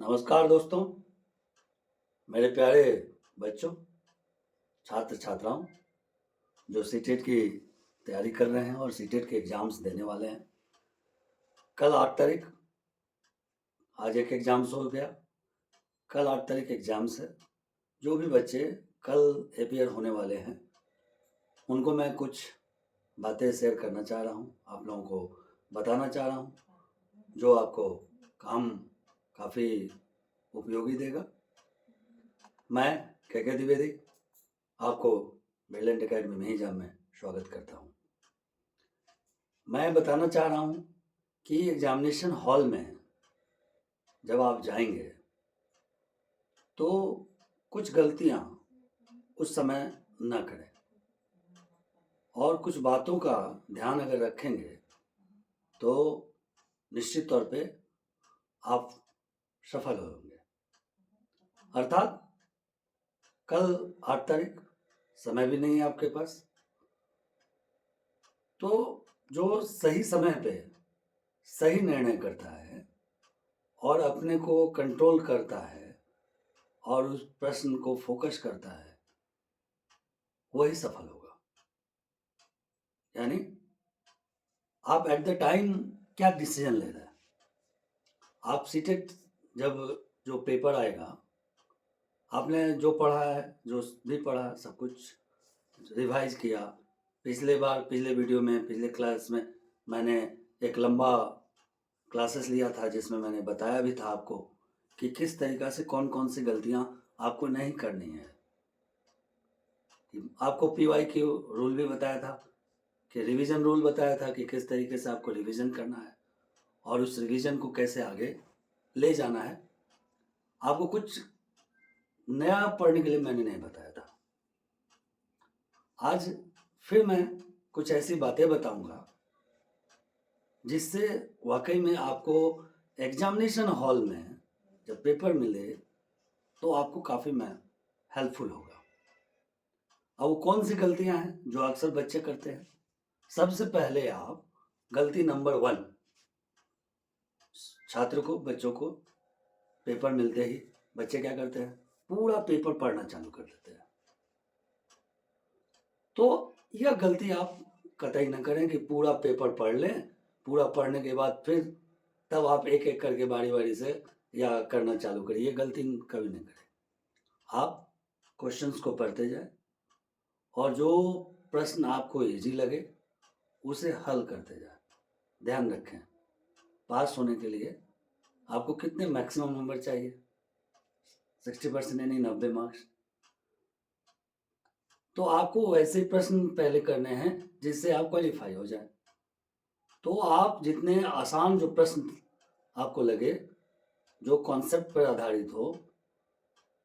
नमस्कार दोस्तों, मेरे प्यारे बच्चों, छात्र छात्राओं जो सीटेट की तैयारी कर रहे हैं और सीटेट के एग्ज़ाम्स देने वाले हैं। कल 8 तारीख, आज एक एग्ज़ाम्स हो गया, कल 8 तारीख एग्ज़ाम्स है। जो भी बच्चे कल अपीयर होने वाले हैं, उनको मैं कुछ बातें शेयर करना चाह रहा हूँ, आप लोगों को बताना चाह रहा हूँ, जो आपको काम काफ़ी उपयोगी देगा। मैं के द्विवेदी आपको ब्रिलियंट एकेडमी में ही में स्वागत करता हूँ। मैं बताना चाह रहा हूँ कि एग्जामिनेशन हॉल में जब आप जाएंगे तो कुछ गलतियाँ उस समय न करें और कुछ बातों का ध्यान अगर रखेंगे तो निश्चित तौर पे आप सफल होंगे। अर्थात कल 8 तारीख, समय भी नहीं है आपके पास, तो जो सही समय पे सही निर्णय करता है और अपने को कंट्रोल करता है और उस प्रश्न को फोकस करता है, वही सफल होगा। यानी आप एट द टाइम क्या डिसीजन ले रहे हैं। आप सीटेट जब जो पेपर आएगा, आपने जो पढ़ा है, जो भी पढ़ा, सब कुछ रिवाइज किया। पिछले वीडियो में, पिछले क्लास में मैंने एक लंबा क्लासेस लिया था जिसमें मैंने बताया भी था आपको कि किस तरीक़ा से कौन कौन सी गलतियां आपको नहीं करनी है। आपको पीवाई क्यू रूल भी बताया था कि रिवीजन रूल बताया था कि किस तरीके से आपको रिवीजन करना है और उस रिवीजन को कैसे आगे ले जाना है। आपको कुछ नया पढ़ने के लिए मैंने नहीं बताया था। आज फिर मैं कुछ ऐसी बातें बताऊंगा जिससे वाकई में आपको एग्जामिनेशन हॉल में जब पेपर मिले तो आपको काफ़ी हेल्पफुल होगा। अब वो कौन सी गलतियां हैं जो अक्सर बच्चे करते हैं। सबसे पहले आप गलती नंबर 1, छात्र को, बच्चों को पेपर मिलते ही बच्चे क्या करते हैं, पूरा पेपर पढ़ना चालू कर देते हैं। तो यह गलती आप कतई न करें कि पूरा पेपर पढ़ लें, पूरा पढ़ने के बाद फिर तब आप एक एक करके बारी बारी से या करना चालू करें। ये गलती कभी नहीं करें। आप क्वेश्चंस को पढ़ते जाएं और जो प्रश्न आपको इजी लगे उसे हल करते जाएं। ध्यान रखें, पास होने के लिए आपको कितने मैक्सिमम नंबर चाहिए? 60% यानी 90 मार्क्स। तो आपको वैसे प्रश्न पहले करने हैं जिससे आप क्वालिफाई हो जाए। तो आप जितने आसान जो प्रश्न आपको लगे, जो कॉन्सेप्ट पर आधारित हो,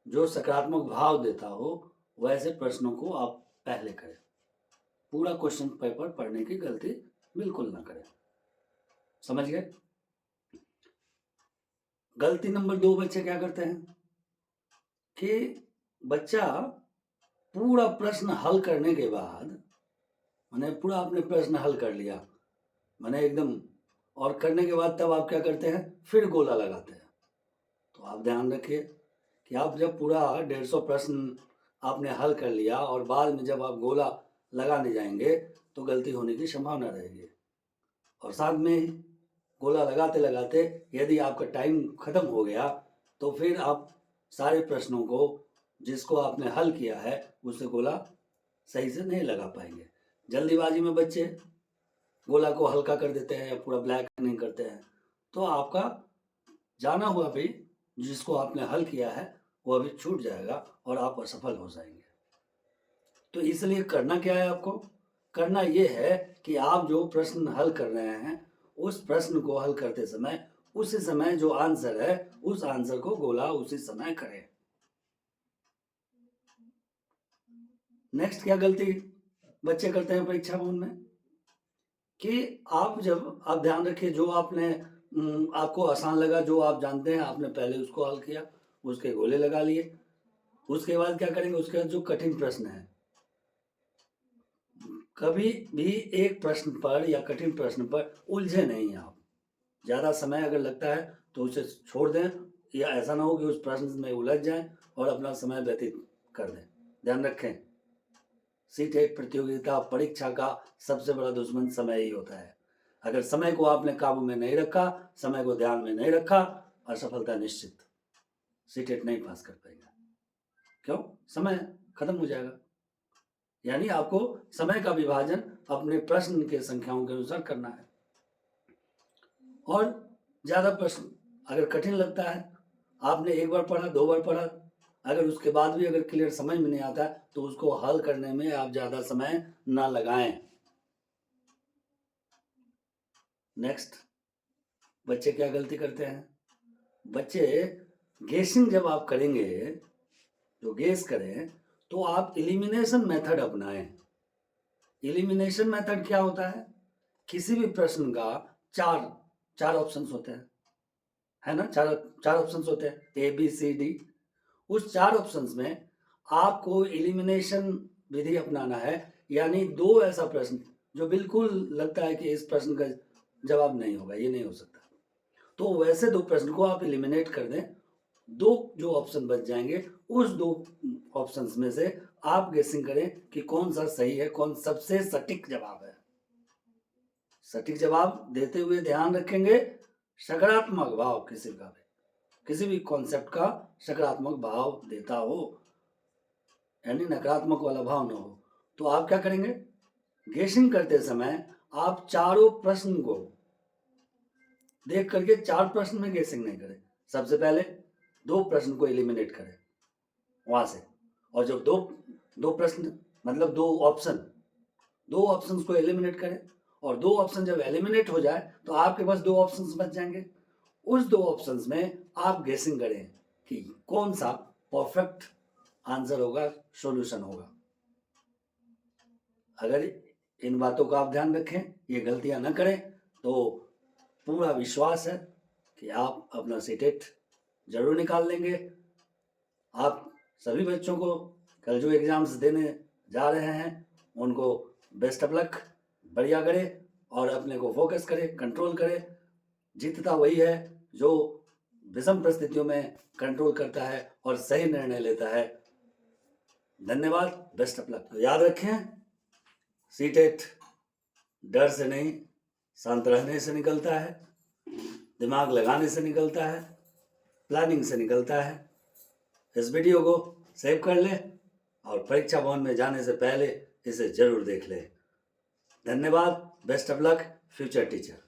जो सकारात्मक भाव देता हो, वैसे प्रश्नों को आप पहले करें। पूरा क्वेश्चन पेपर पढ़ने की गलती बिल्कुल ना करें। समझ गए? गलती नंबर 2 बच्चे क्या करते हैं कि बच्चा पूरा प्रश्न हल करने के बाद, मैंने पूरा आपने प्रश्न हल कर लिया, मैंने एकदम, और करने के बाद तब आप क्या करते हैं, फिर गोला लगाते हैं। तो आप ध्यान रखिए कि आप जब पूरा 150 प्रश्न आपने हल कर लिया और बाद में जब आप गोला लगाने जाएंगे तो गलती होने की संभावना रहेगी। और साथ में गोला लगाते लगाते यदि आपका टाइम खत्म हो गया तो फिर आप सारे प्रश्नों को जिसको आपने हल किया है उससे गोला सही से नहीं लगा पाएंगे। जल्दीबाजी में बच्चे गोला को हल्का कर देते हैं या पूरा ब्लैक नहीं करते हैं, तो आपका जाना हुआ भी जिसको आपने हल किया है वो अभी छूट जाएगा और आप असफल हो जाएंगे। तो इसलिए करना क्या है, आपको करना ये है कि आप जो प्रश्न हल कर रहे हैं उस प्रश्न को हल करते समय उसी समय जो आंसर है उस आंसर को गोला उसी समय करें। नेक्स्ट क्या गलती बच्चे करते हैं परीक्षा भवन में कि आप ध्यान रखिए, जो आपने आपको आसान लगा, जो आप जानते हैं, आपने पहले उसको हल किया, उसके गोले लगा लिए। उसके बाद क्या करेंगे, उसके बाद जो कठिन प्रश्न है, कभी भी एक प्रश्न पर या कठिन प्रश्न पर उलझे नहीं। आप ज़्यादा समय अगर लगता है तो उसे छोड़ दें, या ऐसा ना हो कि उस प्रश्न में उलझ जाएं और अपना समय व्यतीत कर दें। ध्यान रखें, सीटेट प्रतियोगिता परीक्षा का सबसे बड़ा दुश्मन समय ही होता है। अगर समय को आपने काबू में नहीं रखा, समय को ध्यान में नहीं रखा, असफलता निश्चित। सीटेट नहीं पास कर पाएंगे। क्यों? समय खत्म हो जाएगा। यानी आपको समय का विभाजन अपने प्रश्न के संख्याओं के अनुसार करना है। और ज़्यादा प्रश्न अगर कठिन लगता है, आपने एक बार पढ़ा, 2 बार पढ़ा, अगर उसके बाद भी अगर क्लियर समझ में नहीं आता तो उसको हल करने में आप ज़्यादा समय ना लगाएं। नेक्स्ट, बच्चे क्या गलती करते हैं? बच्चे गेसिंग जब आप करेंगे, जो गेस करें, तो आप एलिमिनेशन मेथड अपनाएं। एलिमिनेशन मेथड क्या होता है? किसी भी प्रश्न का चार ऑप्शंस होते हैं, है ना? चार ऑप्शंस होते हैं, ए बी सी डी। उस 4 ऑप्शंस में आपको एलिमिनेशन विधि अपनाना है। यानी 2 ऐसा प्रश्न जो बिल्कुल लगता है कि इस प्रश्न का जवाब नहीं होगा, ये नहीं हो सकता, तो वैसे 2 प्रश्न को आप एलिमिनेट कर दें। 2 जो ऑप्शन बच जाएंगे, उस 2 ऑप्शंस में से आप गेसिंग करें कि कौन सा सही है, कौन सबसे सटीक जवाब है। सटीक जवाब देते हुए ध्यान रखेंगे सकारात्मक भाव किसी भी कॉन्सेप्ट का सकारात्मक भाव देता हो, यानी नकारात्मक वाला भाव ना हो। तो आप क्या करेंगे? गेसिंग करते समय आप चारों प्रश्न को देख करके 4 प्रश्न में गेसिंग नहीं करें। सबसे पहले 2 प्रश्न को एलिमिनेट करें वहां से, और जब दो प्रश्न मतलब 2 ऑप्शंस को एलिमिनेट करें, और 2 ऑप्शन जब एलिमिनेट हो जाए तो आपके पास 2 ऑप्शंस बच जाएंगे। उस 2 ऑप्शंस में आप गेसिंग करें कि कौन सा परफेक्ट आंसर होगा, सॉल्यूशन होगा। अगर इन बातों का आप ध्यान रखें, ये गलतियां न करें, तो पूरा विश्वास है कि आप अपना सीटेट जरूर निकाल लेंगे। आप सभी बच्चों को कल जो एग्जाम्स देने जा रहे हैं उनको बेस्ट ऑफ लक, बढ़िया करें और अपने को फोकस करें, कंट्रोल करें। जीतता वही है जो विषम परिस्थितियों में कंट्रोल करता है और सही निर्णय लेता है। धन्यवाद, बेस्ट ऑफ लक। तो याद रखें, सीटेट डर से नहीं, शांत रहने से निकलता है, दिमाग लगाने से निकलता है, प्लानिंग से निकलता है। इस वीडियो को सेव कर ले और परीक्षा भवन में जाने से पहले इसे जरूर देख ले। धन्यवाद, best of luck, future teacher.